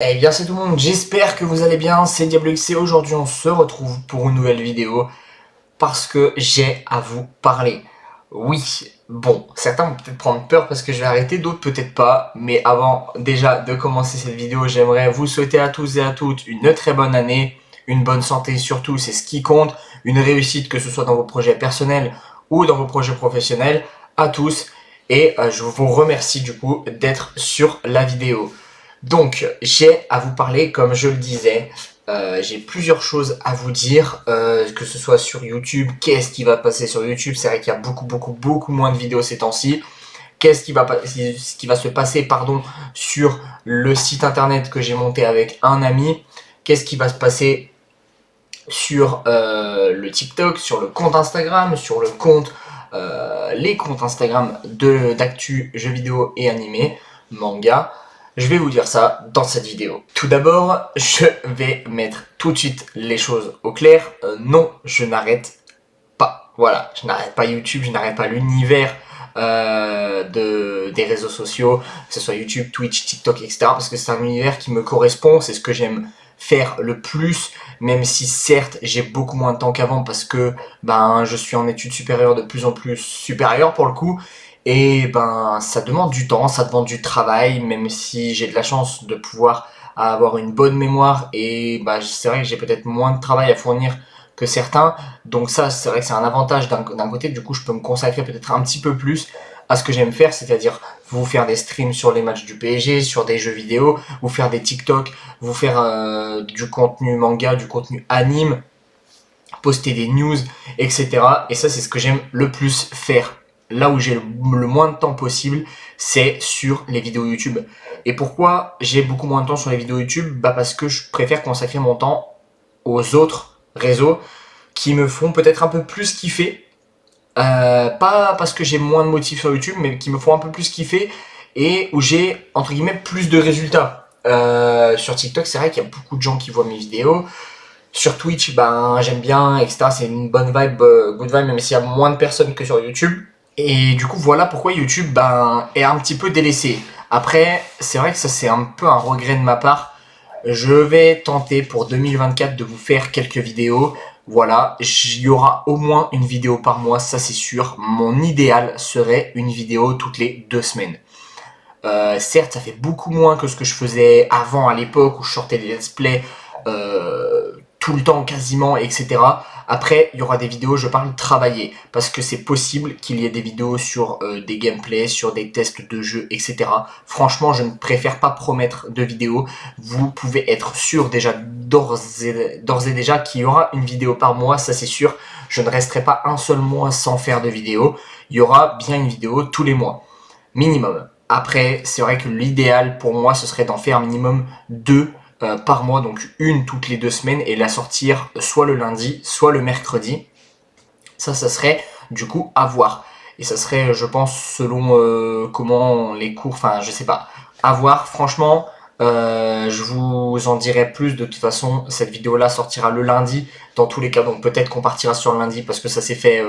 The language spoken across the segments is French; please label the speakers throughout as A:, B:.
A: Eh bien c'est tout le monde, j'espère que vous allez bien, c'est DiabloX et aujourd'hui on se retrouve pour une nouvelle vidéo parce que j'ai à vous parler. Oui, bon, certains vont peut-être prendre peur parce que je vais arrêter, d'autres peut-être pas, mais avant déjà de commencer cette vidéo, j'aimerais vous souhaiter à tous et à toutes une très bonne année, une bonne santé surtout, c'est ce qui compte, une réussite que ce soit dans vos projets personnels ou dans vos projets professionnels, à tous, et je vous remercie du coup d'être sur la vidéo. Donc, j'ai à vous parler, comme je le disais, j'ai plusieurs choses à vous dire, que ce soit sur YouTube, qu'est-ce qui va passer sur YouTube, c'est vrai qu'il y a beaucoup moins de vidéos ces temps-ci, ce qui va se passer, pardon, sur le site internet que j'ai monté avec un ami, qu'est-ce qui va se passer sur le TikTok, sur le compte Instagram, sur le compte, les comptes Instagram d'actu, jeux vidéo et animés, manga. Je vais vous dire ça dans cette vidéo. Tout d'abord, je vais mettre tout de suite les choses au clair. Non, je n'arrête pas. Voilà, je n'arrête pas YouTube, je n'arrête pas l'univers des réseaux sociaux, que ce soit YouTube, Twitch, TikTok, etc. Parce que c'est un univers qui me correspond, c'est ce que j'aime faire le plus, même si certes j'ai beaucoup moins de temps qu'avant parce que je suis en études supérieures de plus en plus supérieures pour le coup, et ça demande du temps, ça demande du travail, même si j'ai de la chance de pouvoir avoir une bonne mémoire et c'est vrai que j'ai peut-être moins de travail à fournir que certains, donc ça c'est vrai que c'est un avantage d'un côté, du coup je peux me consacrer peut-être un petit peu plus à ce que j'aime faire, c'est-à-dire vous faire des streams sur les matchs du PSG, sur des jeux vidéo, vous faire des TikTok, vous faire du contenu manga, du contenu anime, poster des news, etc. Et ça, c'est ce que j'aime le plus faire. Là où j'ai le moins de temps possible, c'est sur les vidéos YouTube. Et pourquoi j'ai beaucoup moins de temps sur les vidéos YouTube? Parce que je préfère consacrer mon temps aux autres réseaux qui me font peut-être un peu plus kiffer. Pas parce que j'ai moins de motifs sur YouTube, mais qui me font un peu plus kiffer et où j'ai, entre guillemets, plus de résultats. Sur TikTok, c'est vrai qu'il y a beaucoup de gens qui voient mes vidéos. Sur Twitch, j'aime bien, etc. C'est une bonne vibe, good vibe, même s'il y a moins de personnes que sur YouTube. Et du coup, voilà pourquoi YouTube est un petit peu délaissé. Après, c'est vrai que ça, c'est un peu un regret de ma part. Je vais tenter pour 2024 de vous faire quelques vidéos. Voilà, il y aura au moins une vidéo par mois, ça c'est sûr. Mon idéal serait une vidéo toutes les 2 semaines. Certes, ça fait beaucoup moins que ce que je faisais avant à l'époque où je sortais des let's play tout le temps quasiment, etc. Après, il y aura des vidéos, je parle travailler, parce que c'est possible qu'il y ait des vidéos sur des gameplays, sur des tests de jeux, etc. Franchement, je ne préfère pas promettre de vidéos. Vous pouvez être sûr déjà d'ores et déjà qu'il y aura une vidéo par mois, ça c'est sûr. Je ne resterai pas un seul mois sans faire de vidéo. Il y aura bien une vidéo tous les mois, minimum. Après, c'est vrai que l'idéal pour moi, ce serait d'en faire minimum 2 par mois, donc une toutes les 2 semaines, et la sortir soit le lundi, soit le mercredi. Ça serait du coup à voir. Et ça serait, je pense, selon comment les cours, enfin, je sais pas, à voir. Franchement, je vous en dirai plus. De toute façon, cette vidéo-là sortira le lundi, dans tous les cas. Donc peut-être qu'on partira sur le lundi parce que ça s'est fait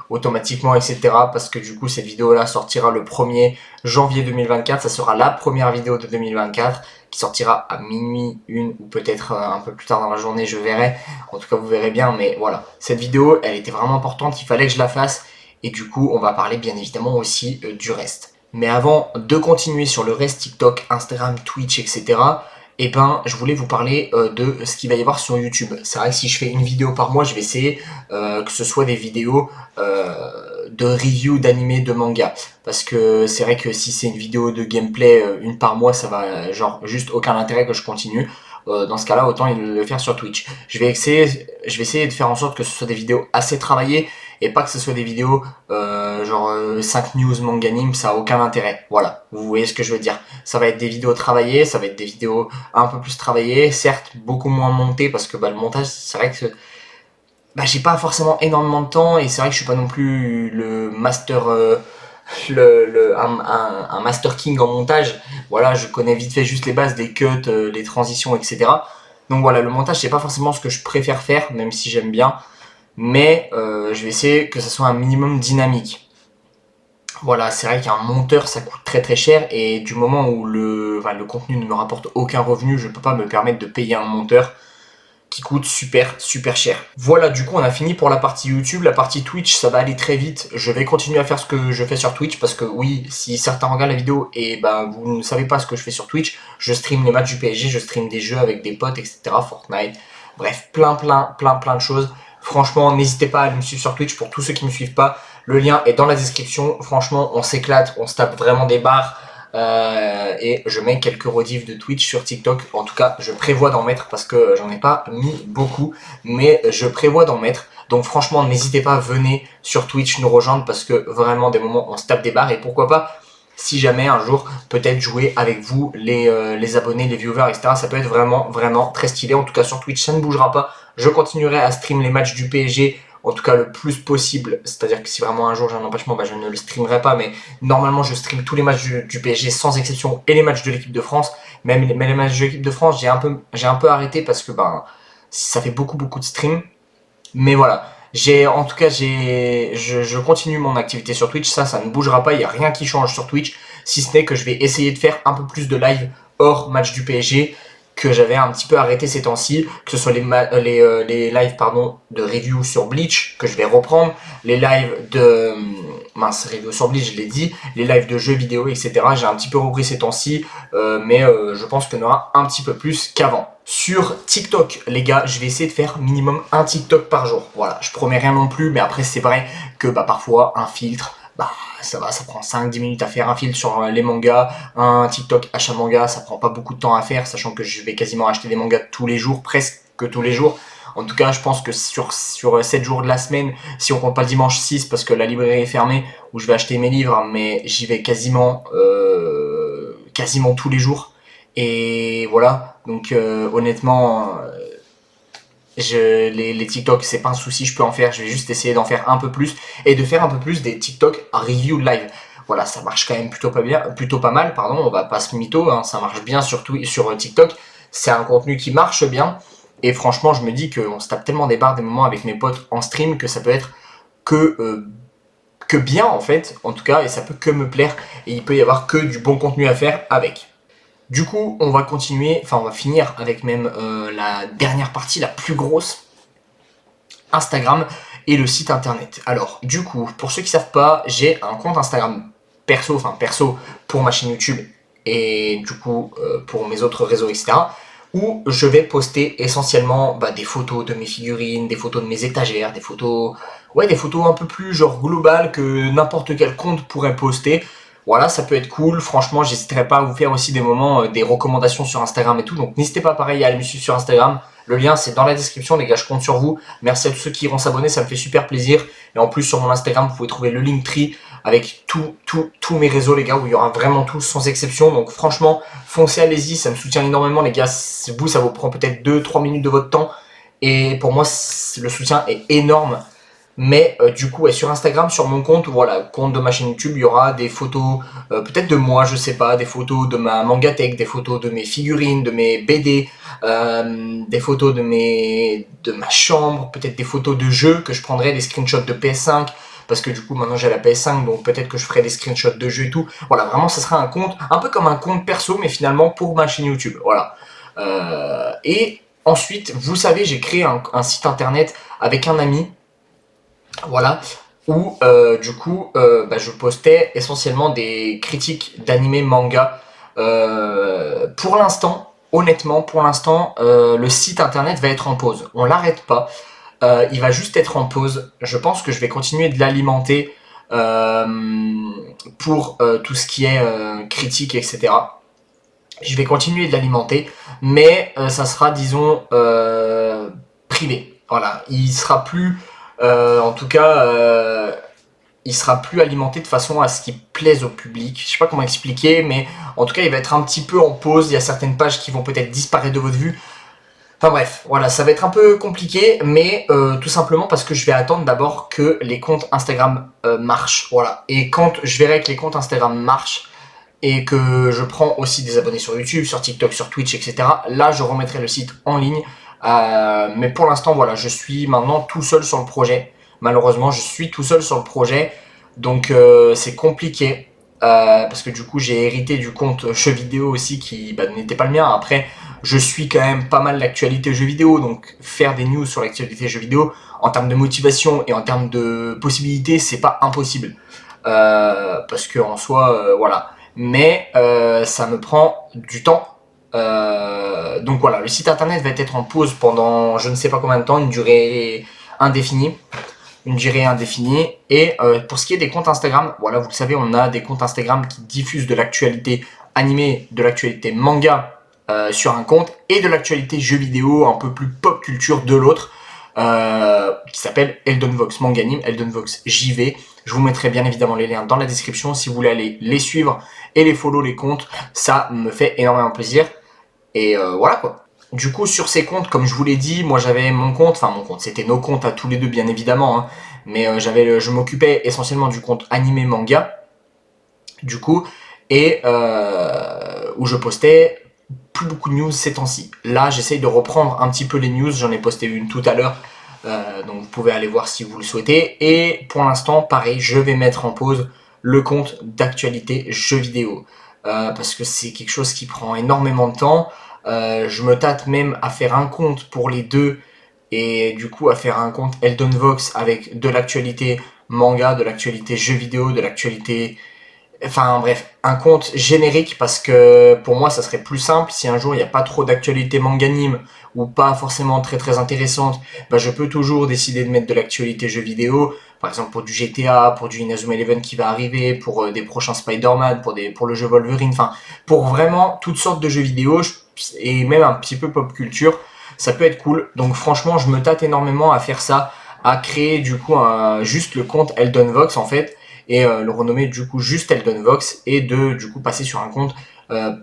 A: automatiquement, etc. Parce que du coup, cette vidéo-là sortira le 1er janvier 2024. Ça sera la première vidéo de 2024 qui sortira à minuit, une ou peut-être un peu plus tard dans la journée, je verrai. En tout cas, vous verrez bien, mais voilà. Cette vidéo, elle était vraiment importante, il fallait que je la fasse. Et du coup, on va parler bien évidemment aussi du reste. Mais avant de continuer sur le reste, TikTok, Instagram, Twitch, etc., je voulais vous parler de ce qu'il va y avoir sur YouTube. C'est vrai que si je fais une vidéo par mois, je vais essayer que ce soit des vidéos de review d'animé, de manga. Parce que c'est vrai que si c'est une vidéo de gameplay, une par mois, ça va genre juste aucun intérêt que je continue. Dans ce cas-là, autant le faire sur Twitch. Je vais essayer de faire en sorte que ce soit des vidéos assez travaillées et pas que ce soit des vidéos 5 news manga anime, ça a aucun intérêt. Voilà, vous voyez ce que je veux dire. Ça va être des vidéos travaillées, ça va être des vidéos un peu plus travaillées, certes beaucoup moins montées parce que le montage, c'est vrai que j'ai pas forcément énormément de temps et c'est vrai que je suis pas non plus le master un master king en montage. Voilà, je connais vite fait juste les bases des cuts, les transitions, etc. Donc voilà, le montage c'est pas forcément ce que je préfère faire, même si j'aime bien, mais je vais essayer que ça soit un minimum dynamique. Voilà, c'est vrai qu'un monteur ça coûte très très cher et du moment où le contenu ne me rapporte aucun revenu, je peux pas me permettre de payer un monteur qui coûte super super cher. Voilà, du coup on a fini pour la partie YouTube. La partie Twitch ça va aller très vite. Je vais continuer à faire ce que je fais sur Twitch parce que oui, si certains regardent la vidéo et bah vous ne savez pas ce que je fais sur Twitch, je stream les matchs du PSG, je stream des jeux avec des potes, etc. Fortnite, bref, plein de choses. Franchement, n'hésitez pas à aller me suivre sur Twitch pour tous ceux qui ne me suivent pas. Le lien est dans la description. Franchement, on s'éclate, on se tape vraiment des barres. Et je mets quelques rediffs de Twitch sur TikTok. En tout cas, je prévois d'en mettre parce que j'en ai pas mis beaucoup, mais je prévois d'en mettre. Donc franchement, n'hésitez pas, venez sur Twitch nous rejoindre parce que vraiment, des moments, on se tape des barres et pourquoi pas, si jamais un jour, peut-être jouer avec vous, les abonnés, les viewers, etc. Ça peut être vraiment très stylé. En tout cas, sur Twitch, ça ne bougera pas. Je continuerai à stream les matchs du PSG, en tout cas le plus possible. C'est-à-dire que si vraiment un jour j'ai un empêchement, bah, je ne le streamerai pas. Mais normalement, je stream tous les matchs du PSG sans exception et les matchs de l'équipe de France. Mais les matchs de l'équipe de France, j'ai un peu arrêté parce que ben, ça fait beaucoup de streams. Mais voilà, en tout cas, je continue mon activité sur Twitch. Ça ne bougera pas. Il n'y a rien qui change sur Twitch, si ce n'est que je vais essayer de faire un peu plus de live hors match du PSG que j'avais un petit peu arrêté ces temps-ci, que ce soit les lives de review sur Bleach que je vais reprendre, les lives de review sur Bleach, je l'ai dit, les lives de jeux vidéo, etc. J'ai un petit peu repris ces temps-ci, mais je pense qu'il y en aura un petit peu plus qu'avant. Sur TikTok, les gars, je vais essayer de faire minimum un TikTok par jour. Voilà, je promets rien non plus, mais après c'est vrai que bah, parfois un filtre, bah ça prend 5-10 minutes à faire un filtre sur les mangas, un TikTok achat manga, ça prend pas beaucoup de temps à faire, sachant que je vais quasiment acheter des mangas tous les jours, presque tous les jours. En tout cas, je pense que sur 7 jours de la semaine, si on compte pas le dimanche 6 parce que la librairie est fermée, où je vais acheter mes livres, mais j'y vais quasiment tous les jours. Et voilà, donc honnêtement, les TikTok, c'est pas un souci, je peux en faire, je vais juste essayer d'en faire un peu plus et de faire un peu plus des TikTok review live. Voilà, ça marche quand même plutôt pas mal, pardon, on va pas se mytho, hein, ça marche bien sur TikTok, c'est un contenu qui marche bien et franchement, je me dis qu'on se tape tellement des barres des moments avec mes potes en stream que ça peut être que bien en fait, en tout cas, et ça peut que me plaire et il peut y avoir que du bon contenu à faire avec. Du coup, on va finir avec même la dernière partie, la plus grosse, Instagram et le site internet. Alors, du coup, pour ceux qui savent pas, j'ai un compte Instagram perso pour ma chaîne YouTube et du coup pour mes autres réseaux, etc. où je vais poster essentiellement des photos de mes figurines, des photos de mes étagères, des photos un peu plus genre globales que n'importe quel compte pourrait poster. Voilà, ça peut être cool. Franchement, j'hésiterai pas à vous faire aussi des moments, des recommandations sur Instagram et tout. Donc n'hésitez pas pareil à aller me suivre sur Instagram. Le lien c'est dans la description, les gars, je compte sur vous. Merci à tous ceux qui iront s'abonner, ça me fait super plaisir. Et en plus sur mon Instagram, vous pouvez trouver le Linktree avec tous mes réseaux, les gars, où il y aura vraiment tout sans exception. Donc franchement, foncez, allez-y, ça me soutient énormément, les gars. Vous, ça vous prend peut-être 2-3 minutes de votre temps. Et pour moi, le soutien est énorme. Mais du coup, sur Instagram, sur mon compte, voilà, compte de ma chaîne YouTube, il y aura des photos, peut-être de moi, je sais pas, des photos de ma mangatech, des photos de mes figurines, de mes BD, des photos de ma chambre, peut-être des photos de jeux que je prendrai, des screenshots de PS5, parce que du coup maintenant j'ai la PS5, donc peut-être que je ferai des screenshots de jeux et tout. Voilà, vraiment, ça sera un compte, un peu comme un compte perso, mais finalement pour ma chaîne YouTube. Voilà. Et ensuite, vous savez, j'ai créé un site internet avec un ami. Voilà, où du coup je postais essentiellement des critiques d'anime manga. Pour l'instant, honnêtement, le site internet va être en pause. On l'arrête pas. Il va juste être en pause. Je pense que je vais continuer de l'alimenter pour tout ce qui est critique, etc. Je vais continuer de l'alimenter, mais ça sera, disons, privé. Voilà, il sera plus en tout cas, il sera plus alimenté de façon à ce qu'il plaise au public. Je sais pas comment expliquer, mais en tout cas, il va être un petit peu en pause. Il y a certaines pages qui vont peut-être disparaître de votre vue. Enfin bref, voilà, ça va être un peu compliqué, mais tout simplement parce que je vais attendre d'abord que les comptes Instagram marchent. Voilà. Et quand je verrai que les comptes Instagram marchent et que je prends aussi des abonnés sur YouTube, sur TikTok, sur Twitch, etc., là, je remettrai le site en ligne. Mais pour l'instant, voilà, je suis maintenant tout seul sur le projet. Malheureusement, je suis tout seul sur le projet. Donc c'est compliqué. Parce que du coup j'ai hérité du compte jeux vidéo aussi qui n'était pas le mien. Après je suis quand même pas mal l'actualité jeux vidéo, donc faire des news sur l'actualité jeux vidéo en termes de motivation et en termes de possibilités c'est pas impossible. Parce que en soi voilà. Mais ça me prend du temps. Donc voilà, le site internet va être en pause pendant je ne sais pas combien de temps, indéfinie une durée indéfinie. Et pour ce qui est des comptes Instagram, voilà, vous le savez, on a des comptes Instagram qui diffusent de l'actualité animée, de l'actualité manga sur un compte et de l'actualité jeux vidéo un peu plus pop culture de l'autre. Qui s'appelle Eldenvox Manganime, Eldenvox JV. Je vous mettrai bien évidemment les liens dans la description si vous voulez aller les suivre et les follow les comptes. Ça me fait énormément plaisir. Et voilà quoi. Du coup, sur ces comptes, comme je vous l'ai dit, moi j'avais mon compte, enfin mon compte, c'était nos comptes à tous les deux bien évidemment, hein, mais je m'occupais essentiellement du compte animé manga, du coup, et où je postais plus beaucoup de news ces temps-ci. Là, j'essaye de reprendre un petit peu les news, j'en ai posté une tout à l'heure, donc vous pouvez aller voir si vous le souhaitez. Et pour l'instant, pareil, je vais mettre en pause le compte d'actualité jeux vidéo, parce que c'est quelque chose qui prend énormément de temps. Je me tâte même à faire un compte pour les deux et du coup à faire un compte Eldenvox avec de l'actualité manga, de l'actualité jeux vidéo, de l'actualité. Enfin bref, un compte générique parce que pour moi ça serait plus simple si un jour il n'y a pas trop d'actualité manganime ou pas forcément très très intéressante, bah je peux toujours décider de mettre de l'actualité jeux vidéo, par exemple pour du GTA, pour du Inazuma Eleven qui va arriver, pour des prochains Spider-Man, pour le jeu Wolverine, enfin pour vraiment toutes sortes de jeux vidéo et même un petit peu pop culture, ça peut être cool. Donc franchement je me tâte énormément à faire ça, à créer du coup juste le compte Eldenvox en fait et le renommer du coup juste Eldenvox et de du coup passer sur un compte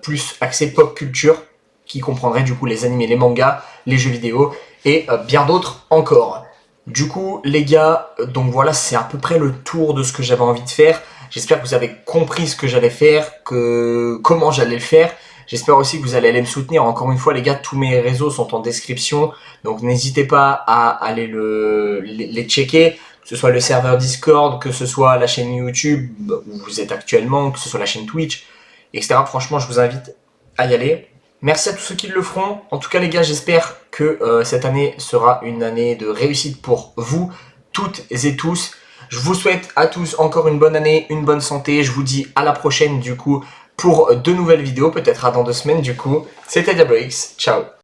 A: plus axé pop culture qui comprendrait du coup les animés, les mangas, les jeux vidéo et bien d'autres encore. Du coup les gars, donc voilà c'est à peu près le tour de ce que j'avais envie de faire. J'espère que vous avez compris ce que j'allais faire, comment j'allais le faire. J'espère aussi que vous allez aller me soutenir. Encore une fois les gars, tous mes réseaux sont en description, donc n'hésitez pas à aller les checker, que ce soit le serveur Discord, que ce soit la chaîne YouTube où vous êtes actuellement, que ce soit la chaîne Twitch, etc. Franchement, je vous invite à y aller. Merci à tous ceux qui le feront. En tout cas, les gars, j'espère que cette année sera une année de réussite pour vous, toutes et tous. Je vous souhaite à tous encore une bonne année, une bonne santé. Je vous dis à la prochaine, du coup, pour de nouvelles vidéos, peut-être à dans 2 semaines, du coup. C'était Diablo X. Ciao.